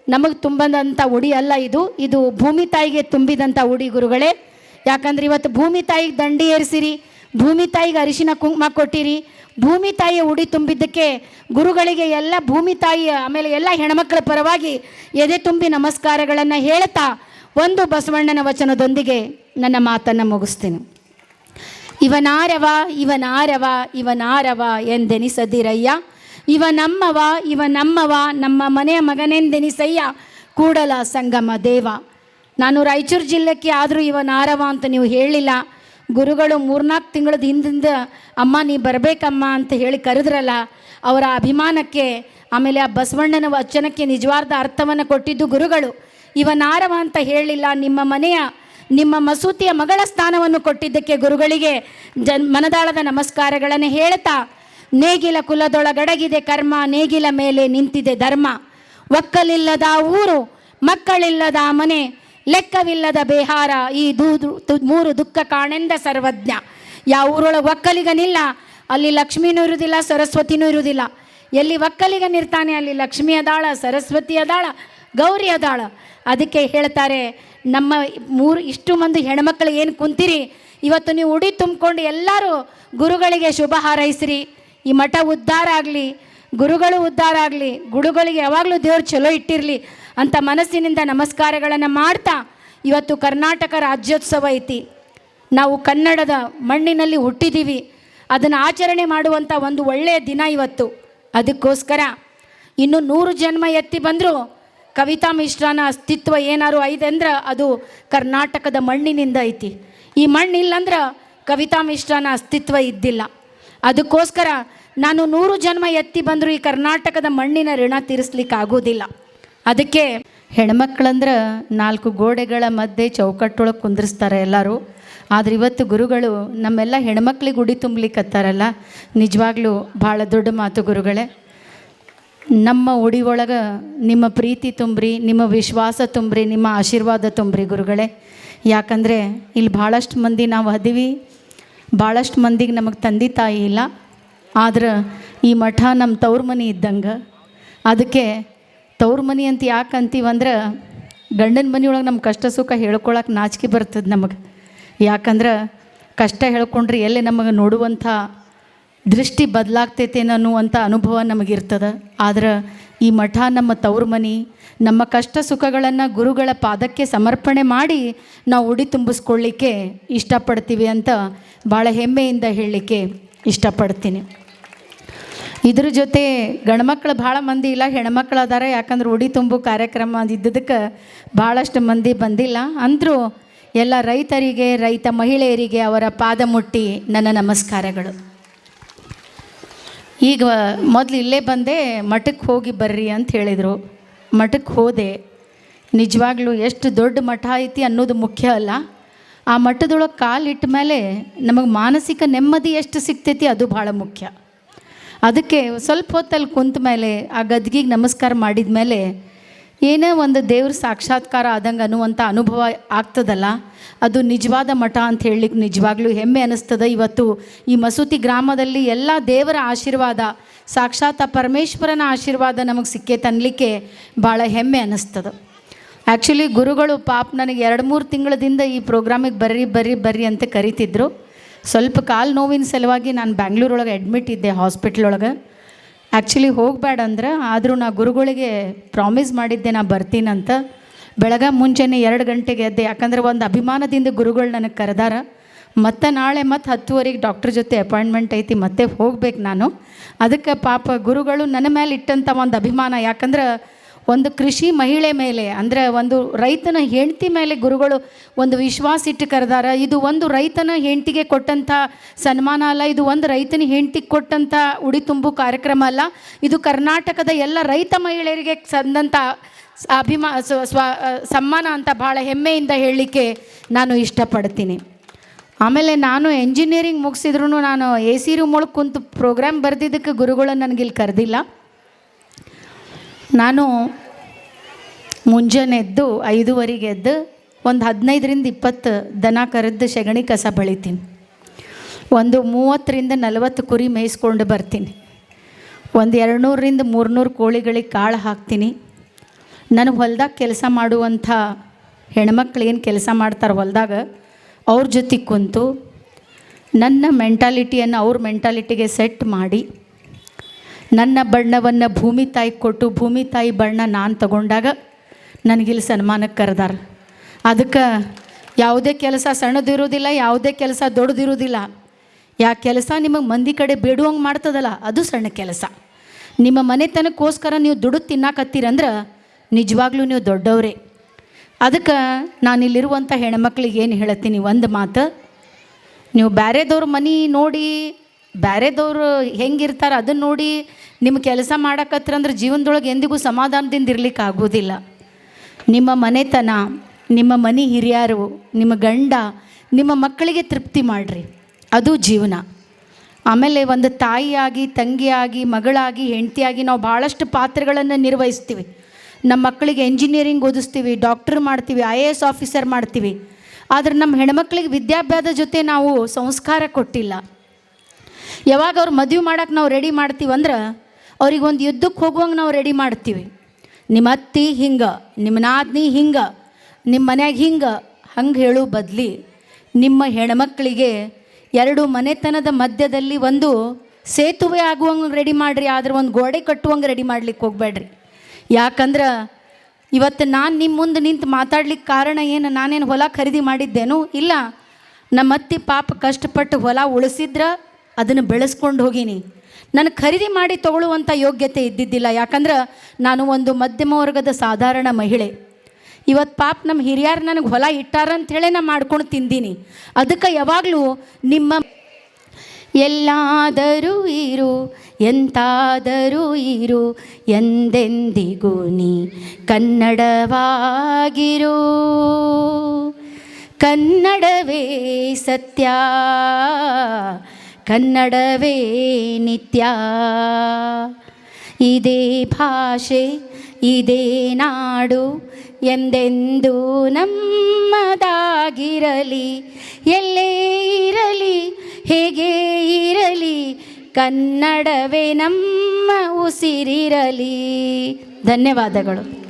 ನಮಗೆ ತುಂಬಿದಂಥ ಉಡಿ ಅಲ್ಲ, ಇದು ಭೂಮಿ ತಾಯಿಗೆ ತುಂಬಿದಂಥ ಉಡಿ ಗುರುಗಳೇ. ಯಾಕಂದ್ರೆ ಇವತ್ತು ಭೂಮಿ ತಾಯಿಗೆ ದಂಡಿ ಏರಿಸಿರಿ, ಭೂಮಿ ತಾಯಿಗೆ ಅರಿಶಿನ ಕುಂಕುಮ ಕೊಟ್ಟಿರಿ. ಭೂಮಿ ತಾಯಿಯ ಉಡಿ ತುಂಬಿದ್ದಕ್ಕೆ ಗುರುಗಳಿಗೆ ಎಲ್ಲ ಭೂಮಿ ತಾಯಿಯ ಆಮೇಲೆ ಎಲ್ಲ ಹೆಣ್ಮಕ್ಳ ಪರವಾಗಿ ಎದೆ ತುಂಬಿ ನಮಸ್ಕಾರಗಳನ್ನು ಹೇಳ್ತಾ ಒಂದು ಬಸವಣ್ಣನ ವಚನದೊಂದಿಗೆ ನನ್ನ ಮಾತನ್ನು ಮುಗಿಸ್ತೀನಿ. ಇವನಾರವ ಇವನಾರವ ಇವನಾರವ ಎಂದೆನಿಸದಿರಯ್ಯ, ಇವ ನಮ್ಮವ ನಮ್ಮ ಮನೆಯ ಮಗನೆಂದೆನಿಸಯ್ಯ ಕೂಡಲ ಸಂಗಮ ದೇವ. ನಾನು ರಾಯಚೂರು ಜಿಲ್ಲೆಗೆ ಆದರೂ ಇವನಾರವ ಅಂತ ನೀವು ಹೇಳಿಲ್ಲ. ಗುರುಗಳು 3-4 ತಿಂಗಳದ ಹಿಂದಿಂದ ಅಮ್ಮ ನೀ ಬರಬೇಕಮ್ಮ ಅಂತ ಹೇಳಿ ಕರೆದ್ರಲ್ಲ, ಅವರ ಅಭಿಮಾನಕ್ಕೆ ಆಮೇಲೆ ಆ ಬಸವಣ್ಣನ ವಚನಕ್ಕೆ ನಿಜವಾದ ಅರ್ಥವನ್ನು ಕೊಟ್ಟಿದ್ದು ಗುರುಗಳು. ಇವನಾರವ ಅಂತ ಹೇಳಲಿಲ್ಲ, ನಿಮ್ಮ ಮಸೂತಿಯ ಮಗಳ ಸ್ಥಾನವನ್ನು ಕೊಟ್ಟಿದ್ದಕ್ಕೆ ಗುರುಗಳಿಗೆ ಮನದಾಳದ ನಮಸ್ಕಾರಗಳನ್ನು ಹೇಳ್ತಾ, ನೇಗಿಲ ಕುಲದೊಳಗಡಗಿದೆ ಕರ್ಮ, ನೇಗಿಲ ಮೇಲೆ ನಿಂತಿದೆ ಧರ್ಮ, ಒಕ್ಕಲಿಲ್ಲದ ಊರು ಮಕ್ಕಳಿಲ್ಲದ ಮನೆ, ಲೆಕ್ಕವಿಲ್ಲದ ಬೇಹಾರ, ಈ 3 ದುಃಖ ಕಾಣೆಂದ ಸರ್ವಜ್ಞ. ಯಾವ ಊರೊಳಗೆ ಒಕ್ಕಲಿಗನಿಲ್ಲ ಅಲ್ಲಿ ಲಕ್ಷ್ಮೀನೂ ಇರುವುದಿಲ್ಲ, ಸರಸ್ವತಿನೂ ಇರುವುದಿಲ್ಲ. ಎಲ್ಲಿ ಒಕ್ಕಲಿಗನಿರ್ತಾನೆ ಅಲ್ಲಿ ಲಕ್ಷ್ಮಿ ಅದಾಳ, ಸರಸ್ವತಿ ಅದಾಳ, ಗೌರಿ ಅದಾಳ. ಅದಕ್ಕೆ ಹೇಳ್ತಾರೆ, ನಮ್ಮ ಇಷ್ಟು ಮಂದಿ ಹೆಣ್ಮಕ್ಳು ಏನು ಕುಂತೀರಿ, ಇವತ್ತು ನೀವು ಉಡಿ ತುಂಬಿಕೊಂಡು ಎಲ್ಲರೂ ಗುರುಗಳಿಗೆ ಶುಭ ಹಾರೈಸ್ರಿ. ಈ ಮಠ ಉದ್ಧಾರ ಆಗಲಿ, ಗುರುಗಳು ಉದ್ಧಾರ ಆಗಲಿ, ಗುರುಗಳಿಗೆ ಯಾವಾಗಲೂ ದೇವ್ರು ಚಲೋ ಇಟ್ಟಿರಲಿ ಅಂತ ಮನಸ್ಸಿನಿಂದ ನಮಸ್ಕಾರಗಳನ್ನು ಮಾಡ್ತಾ, ಇವತ್ತು ಕರ್ನಾಟಕ ರಾಜ್ಯೋತ್ಸವ ಐತಿ. ನಾವು ಕನ್ನಡದ ಮಣ್ಣಿನಲ್ಲಿ ಹುಟ್ಟಿದ್ದೀವಿ, ಅದನ್ನು ಆಚರಣೆ ಮಾಡುವಂಥ ಒಂದು ಒಳ್ಳೆಯ ದಿನ ಇವತ್ತು. ಅದಕ್ಕೋಸ್ಕರ ಇನ್ನು 100 ಜನ್ಮ ಎತ್ತಿ ಬಂದರೂ ಕವಿತಾ ಮಿಶ್ರಾನ ಅಸ್ತಿತ್ವ ಏನಾರು ಐತೆ ಅಂದ್ರೆ ಅದು ಕರ್ನಾಟಕದ ಮಣ್ಣಿನಿಂದ ಐತಿ. ಈ ಮಣ್ಣಿಲ್ಲಂದ್ರೆ ಕವಿತಾ ಮಿಶ್ರಾನ ಅಸ್ತಿತ್ವ ಇದ್ದಿಲ್ಲ. ಅದಕ್ಕೋಸ್ಕರ ನಾನು 100 ಜನ್ಮ ಎತ್ತಿ ಬಂದರೂ ಈ ಕರ್ನಾಟಕದ ಮಣ್ಣಿನ ಋಣ ತೀರಿಸ್ಲಿಕ್ಕೆ ಆಗೋದಿಲ್ಲ. ಅದಕ್ಕೆ ಹೆಣ್ಮಕ್ಳಂದ್ರೆ 4 ಗೋಡೆಗಳ ಮಧ್ಯೆ ಚೌಕಟ್ಟೊಳಗೆ ಕುಂದಿರಿಸ್ತಾರೆ ಎಲ್ಲರೂ. ಆದರೆ ಇವತ್ತು ಗುರುಗಳು ನಮ್ಮೆಲ್ಲ ಹೆಣ್ಮಕ್ಳಿಗೆ ಉಡಿ ತುಂಬಲಿಕ್ಕತ್ತಾರಲ್ಲ, ನಿಜವಾಗ್ಲೂ ಭಾಳ ದೊಡ್ಡ ಮಾತು ಗುರುಗಳೇ. ನಮ್ಮ ಉಡಿ ಒಳಗೆ ನಿಮ್ಮ ಪ್ರೀತಿ ತುಂಬ್ರಿ, ನಿಮ್ಮ ವಿಶ್ವಾಸ ತುಂಬ್ರಿ, ನಿಮ್ಮ ಆಶೀರ್ವಾದ ತುಂಬ್ರಿ ಗುರುಗಳೇ. ಯಾಕಂದರೆ ಇಲ್ಲಿ ಭಾಳಷ್ಟು ಮಂದಿ ನಾವು ಅದೀವಿ, ಭಾಳಷ್ಟು ಮಂದಿಗೆ ನಮಗೆ ತಂದೆ ತಾಯಿ ಇಲ್ಲ. ಆದ್ರೆ ಈ ಮಠ ನಮ್ಮ ತವ್ರ ಮನೆ ಇದ್ದಂಗೆ. ಅದಕ್ಕೆ ತವ್ರ ಮನೆ ಅಂತ ಯಾಕೆ ಅಂತೀವಂದ್ರೆ, ಗಂಡನ ಮನೆಯೊಳಗೆ ನಮ್ಮ ಕಷ್ಟ ಸುಖ ಹೇಳ್ಕೊಳಕ್ಕೆ ನಾಚಿಕೆ ಬರ್ತದೆ ನಮಗೆ. ಯಾಕಂದ್ರೆ ಕಷ್ಟ ಹೇಳ್ಕೊಂಡ್ರೆ ಎಲ್ಲಿ ನಮಗೆ ನೋಡುವಂಥ ದೃಷ್ಟಿ ಬದಲಾಗ್ತೈತೆ ಅನ್ನುವಂಥ ಅನುಭವ ನಮಗಿರ್ತದೆ. ಆದ್ರೆ ಈ ಮಠ ನಮ್ಮ ತವ್ರ ಮನೆ, ನಮ್ಮ ಕಷ್ಟ ಸುಖಗಳನ್ನು ಗುರುಗಳ ಪಾದಕ್ಕೆ ಸಮರ್ಪಣೆ ಮಾಡಿ ನಾವು ಉಡಿ ತುಂಬಿಸ್ಕೊಳ್ಳಿಕ್ಕೆ ಇಷ್ಟಪಡ್ತೀವಿ ಅಂತ ಭಾಳ ಹೆಮ್ಮೆಯಿಂದ ಹೇಳಲಿಕ್ಕೆ ಇಷ್ಟಪಡ್ತೀನಿ. ಇದ್ರ ಜೊತೆ ಗಂಡ್ಮಕ್ಳು ಭಾಳ ಮಂದಿ ಇಲ್ಲ, ಹೆಣ್ಮಕ್ಳು ಅದಾರ. ಯಾಕಂದ್ರೆ ಉಡಿ ತುಂಬು ಕಾರ್ಯಕ್ರಮ ಇದ್ದದಕ್ಕೆ ಭಾಳಷ್ಟು ಮಂದಿ ಬಂದಿಲ್ಲ. ಅಂದರೂ ಎಲ್ಲ ರೈತರಿಗೆ, ರೈತ ಮಹಿಳೆಯರಿಗೆ ಅವರ ಪಾದ ಮುಟ್ಟಿ ನನ್ನ ನಮಸ್ಕಾರಗಳು. ಈಗ ಮೊದಲು ಇಲ್ಲೇ ಬಂದೆ, ಮಠಕ್ಕೆ ಹೋಗಿ ಬರ್ರಿ ಅಂತ ಹೇಳಿದರು. ಮಠಕ್ಕೆ ಹೋದೆ. ನಿಜವಾಗ್ಲೂ ಎಷ್ಟು ದೊಡ್ಡ ಮಠ ಐತಿ ಅನ್ನೋದು ಮುಖ್ಯ ಅಲ್ಲ, ಆ ಮಠದೊಳಗೆ ಕಾಲಿಟ್ಟ ಮೇಲೆ ನಮಗೆ ಮಾನಸಿಕ ನೆಮ್ಮದಿ ಎಷ್ಟು ಸಿಗ್ತೈತಿ ಅದು ಭಾಳ ಮುಖ್ಯ. ಅದಕ್ಕೆ ಸ್ವಲ್ಪ ಹೊತ್ತಲ್ಲಿ ಕುಂತ ಮೇಲೆ ಆ ಗದ್ಗಿಗೆ ನಮಸ್ಕಾರ ಮಾಡಿದ ಮೇಲೆ ಏನೇ ಒಂದು ದೇವ್ರ ಸಾಕ್ಷಾತ್ಕಾರ ಆದಂಗೆ ಅನ್ನುವಂಥ ಅನುಭವ ಆಗ್ತದಲ್ಲ, ಅದು ನಿಜವಾದ ಮಠ ಅಂತ ಹೇಳಲಿಕ್ಕೆ ನಿಜವಾಗ್ಲೂ ಹೆಮ್ಮೆ ಅನ್ನಿಸ್ತದೆ. ಇವತ್ತು ಈ ಮಸೂತಿ ಗ್ರಾಮದಲ್ಲಿ ಎಲ್ಲ ದೇವರ ಆಶೀರ್ವಾದ, ಸಾಕ್ಷಾತ್ ಪರಮೇಶ್ವರನ ಆಶೀರ್ವಾದ ನಮಗೆ ಸಿಕ್ಕೇ ತನ್ನಲಿಕ್ಕೆ ಭಾಳ ಹೆಮ್ಮೆ ಅನ್ನಿಸ್ತದೆ. ಆ್ಯಕ್ಚುಲಿ ಗುರುಗಳು ಪಾಪ ನನಗೆ 2-3 ತಿಂಗಳದಿಂದ ಈ ಪ್ರೋಗ್ರಾಮಿಗೆ ಬರ್ರಿ ಅಂತ ಕರಿತಿದ್ರು. ಸ್ವಲ್ಪ ಕಾಲು ನೋವಿನ ಸಲುವಾಗಿ ನಾನು ಬ್ಯಾಂಗ್ಳೂರೊಳಗೆ ಅಡ್ಮಿಟ್ ಇದ್ದೆ, ಹಾಸ್ಪಿಟ್ಲೊಳಗೆ. ಆ್ಯಕ್ಚುಲಿ ಹೋಗಬೇಡ ಅಂದ್ರೆ, ಆದರೂ ನಾ ಗುರುಗಳಿಗೆ ಪ್ರಾಮಿಸ್ ಮಾಡಿದ್ದೆ ನಾ ಬರ್ತೀನಂತ. ಬೆಳಗ್ಗೆ ಮುಂಚೆನೇ 2 ಗಂಟೆಗೆ ಎದ್ದೆ. ಯಾಕಂದ್ರೆ ಒಂದು ಅಭಿಮಾನದಿಂದ ಗುರುಗಳು ನನಗೆ ಕರೆದಾರ. ಮತ್ತು ನಾಳೆ ಮತ್ತು 10:30ಗೆ ಡಾಕ್ಟ್ರ್ ಜೊತೆ ಅಪಾಯಿಂಟ್ಮೆಂಟ್ ಐತಿ, ಮತ್ತೆ ಹೋಗ್ಬೇಕು ನಾನು. ಅದಕ್ಕೆ ಪಾಪ ಗುರುಗಳು ನನ್ನ ಮೇಲೆ ಇಟ್ಟಂಥ ಒಂದು ಅಭಿಮಾನ. ಯಾಕಂದ್ರೆ ಒಂದು ಕೃಷಿ ಮಹಿಳೆ ಮೇಲೆ, ಅಂದರೆ ಒಂದು ರೈತನ ಹೆಂಡತಿ ಮೇಲೆ ಗುರುಗಳು ಒಂದು ವಿಶ್ವಾಸ ಇಟ್ಟು ಕರೆದಾರ. ಇದು ಒಂದು ರೈತನ ಹೆಂಡತಿಗೆ ಕೊಟ್ಟಂಥ ಸನ್ಮಾನ ಅಲ್ಲ, ಇದು ಒಂದು ರೈತನ ಹೆಂಡತಿಗೆ ಕೊಟ್ಟಂಥ ಉಡಿ ತುಂಬು ಕಾರ್ಯಕ್ರಮ ಅಲ್ಲ, ಇದು ಕರ್ನಾಟಕದ ಎಲ್ಲ ರೈತ ಮಹಿಳೆಯರಿಗೆ ಸಂದಂಥ ಸಮ್ಮಾನ ಅಂತ ಭಾಳ ಹೆಮ್ಮೆಯಿಂದ ಹೇಳಲಿಕ್ಕೆ ನಾನು ಇಷ್ಟಪಡ್ತೀನಿ. ಆಮೇಲೆ ನಾನು ಎಂಜಿನಿಯರಿಂಗ್ ಮುಗಿಸಿದ್ರು ನಾನು AC ರೂಮ್ ಒಳಗೆ ಕುಂತು ಪ್ರೋಗ್ರಾಮ್ ಬರೆದಿದ್ದಕ್ಕೆ ಗುರುಗಳು ನನಗಿಲ್ಲಿ ಕರೆದಿಲ್ಲ. ನಾನು ಮುಂಜಾನೆ ಎದ್ದು 5:30ಗೆ ಎದ್ದು ಒಂದು 15-20 ದನ ಕರೆದು ಸೆಗಣಿ ಕಸ ಬೆಳಿತೀನಿ. ಒಂದು 30-40 ಕುರಿ ಮೇಯಿಸ್ಕೊಂಡು ಬರ್ತೀನಿ. ಒಂದು 200-300 ಕೋಳಿಗಳಿಗೆ ಕಾಳು ಹಾಕ್ತೀನಿ. ನಾನು ಹೊಲ್ದಾಗ ಕೆಲಸ ಮಾಡುವಂಥ ಹೆಣ್ಮಕ್ಳು ಏನು ಕೆಲಸ ಮಾಡ್ತಾರೆ ಹೊಲ್ದಾಗ, ಅವ್ರ ಜೊತೆಗೆ ಕುಂತು ನನ್ನ ಮೆಂಟಾಲಿಟಿಯನ್ನು ಅವ್ರ ಮೆಂಟಾಲಿಟಿಗೆ ಸೆಟ್ ಮಾಡಿ, ನನ್ನ ಬಣ್ಣವನ್ನು ಭೂಮಿ ತಾಯಿಗೆ ಕೊಟ್ಟು ಭೂಮಿ ತಾಯಿ ಬಣ್ಣ ನಾನು ತಗೊಂಡಾಗ ನನಗಿಲ್ಲಿ ಸನ್ಮಾನಕ್ಕೆ ಕರೆದಾರ. ಅದಕ್ಕೆ ಯಾವುದೇ ಕೆಲಸ ಸಣ್ಣದಿರೋದಿಲ್ಲ, ಯಾವುದೇ ಕೆಲಸ ದೊಡ್ಡದಿರೋದಿಲ್ಲ. ಯಾ ಕೆಲಸ ನಿಮಗೆ ಮಂದಿ ಕಡೆ ಬೇಡುವಂಗೆ ಮಾಡ್ತದಲ್ಲ ಅದು ಸಣ್ಣ ಕೆಲಸ. ನಿಮ್ಮ ಮನೆತನಕ್ಕೋಸ್ಕರ ನೀವು ದುಡ್ಡು ತಿನ್ನಾಕತ್ತೀರಂದ್ರೆ ನಿಜವಾಗ್ಲೂ ನೀವು ದೊಡ್ಡವರೇ. ಅದಕ್ಕೆ ನಾನಿಲ್ಲಿರುವಂಥ ಹೆಣ್ಮಕ್ಳಿಗೆ ಏನು ಹೇಳ್ತೀನಿ, ಒಂದು ಮಾತು, ನೀವು ಬೇರೆದವ್ರ ಮನೆ ನೋಡಿ, ಬೇರೆದವರು ಹೆಂಗಿರ್ತಾರೆ ಅದನ್ನು ನೋಡಿ ನಿಮ್ಮ ಕೆಲಸ ಮಾಡಕತ್ರಂದ್ರೆ ಜೀವನದೊಳಗೆ ಎಂದಿಗೂ ಸಮಾಧಾನದಿಂದ ಇರ್ಲಿಕ್ಕೆ ಆಗೋದಿಲ್ಲ. ನಿಮ್ಮ ಮನೆತನ, ನಿಮ್ಮ ಮನೆ ಹಿರಿಯರು, ನಿಮ್ಮ ಗಂಡ, ನಿಮ್ಮ ಮಕ್ಕಳಿಗೆ ತೃಪ್ತಿ ಮಾಡಿರಿ, ಅದು ಜೀವನ. ಆಮೇಲೆ ಒಂದು ತಾಯಿಯಾಗಿ, ತಂಗಿಯಾಗಿ, ಮಗಳಾಗಿ, ಹೆಂಡತಿಯಾಗಿ ನಾವು ಭಾಳಷ್ಟು ಪಾತ್ರಗಳನ್ನು ನಿರ್ವಹಿಸ್ತೀವಿ. ನಮ್ಮ ಮಕ್ಕಳಿಗೆ ಎಂಜಿನಿಯರಿಂಗ್ ಓದಿಸ್ತೀವಿ, ಡಾಕ್ಟ್ರ್ ಮಾಡ್ತೀವಿ, IAS ಆಫೀಸರ್ ಮಾಡ್ತೀವಿ. ಆದರೆ ನಮ್ಮ ಹೆಣ್ಮಕ್ಳಿಗೆ ವಿದ್ಯಾಭ್ಯಾಸದ ಜೊತೆ ನಾವು ಸಂಸ್ಕಾರ ಕೊಟ್ಟಿಲ್ಲ. ಯಾವಾಗ ಅವ್ರು ಮದುವೆ ಮಾಡೋಕೆ ನಾವು ರೆಡಿ ಮಾಡ್ತೀವಂದ್ರೆ ಅವ್ರಿಗೆ ಒಂದು ಯುದ್ಧಕ್ಕೆ ಹೋಗುವಂಗೆ ನಾವು ರೆಡಿ ಮಾಡ್ತೀವಿ. ನಿಮ್ಮ ಅತ್ತಿ ಹಿಂಗೆ, ನಿಮ್ಮ ನಾದ್ನಿ ಹಿಂಗೆ, ನಿಮ್ಮ ಮನ್ಯಾಗ ಹಂಗೆ ಹೇಳೋ ಬದಲಿ ನಿಮ್ಮ ಹೆಣ್ಮಕ್ಳಿಗೆ 2 ಮನೆತನದ ಮಧ್ಯದಲ್ಲಿ ಒಂದು ಸೇತುವೆ ಆಗುವಂಗೆ ರೆಡಿ ಮಾಡಿರಿ. ಆದರೆ ಒಂದು ಗೋಡೆ ಕಟ್ಟುವಂಗೆ ರೆಡಿ ಮಾಡ್ಲಿಕ್ಕೆ ಹೋಗಬೇಡ್ರಿ. ಯಾಕಂದ್ರೆ ಇವತ್ತು ನಾನು ನಿಮ್ಮ ಮುಂದೆ ನಿಂತು ಮಾತಾಡ್ಲಿಕ್ಕೆ ಕಾರಣ ಏನು, ನಾನೇನು ಹೊಲ ಖರೀದಿ ಮಾಡಿದ್ದೇನು ಇಲ್ಲ. ನಮ್ಮತ್ತಿ ಪಾಪ ಕಷ್ಟಪಟ್ಟು ಹೊಲ ಉಳಿಸಿದ್ರ ಅದನ್ನು ಬೆಳೆಸ್ಕೊಂಡು ಹೋಗೀನಿ. ನನಗೆ ಖರೀದಿ ಮಾಡಿ ತಗೊಳ್ಳುವಂಥ ಯೋಗ್ಯತೆ ಇದ್ದಿದ್ದಿಲ್ಲ. ಯಾಕಂದ್ರೆ ನಾನು ಒಂದು ಮಧ್ಯಮ ವರ್ಗದ ಸಾಧಾರಣ ಮಹಿಳೆ. ಇವತ್ತು ಪಾಪ ನಮ್ಮ ಹಿರಿಯರು ನನಗೆ ಹೊಲ ಇಟ್ಟಾರ ಅಂಥೇಳಿ ನಾ ಮಾಡ್ಕೊಂಡು ತಿಂದೀನಿ. ಅದಕ್ಕೆ ಯಾವಾಗಲೂ ನಿಮ್ಮ ಎಲ್ಲಾದರೂ ಇರು ಎಂತಾದರೂ ಇರು ಎಂದೆಂದಿಗೂ ನೀ ಕನ್ನಡವಾಗಿರು. ಕನ್ನಡವೇ ಸತ್ಯ, ಕನ್ನಡವೇ ನಿತ್ಯ. ಇದೇ ಭಾಷೆ ಇದೇ ನಾಡು ಎಂದೆಂದೂ ನಮ್ಮದಾಗಿರಲಿ. ಎಲ್ಲೇ ಇರಲಿ ಹೇಗೆ ಇರಲಿ ಕನ್ನಡವೇ ನಮ್ಮ ಉಸಿರಿರಲಿ. ಧನ್ಯವಾದಗಳು.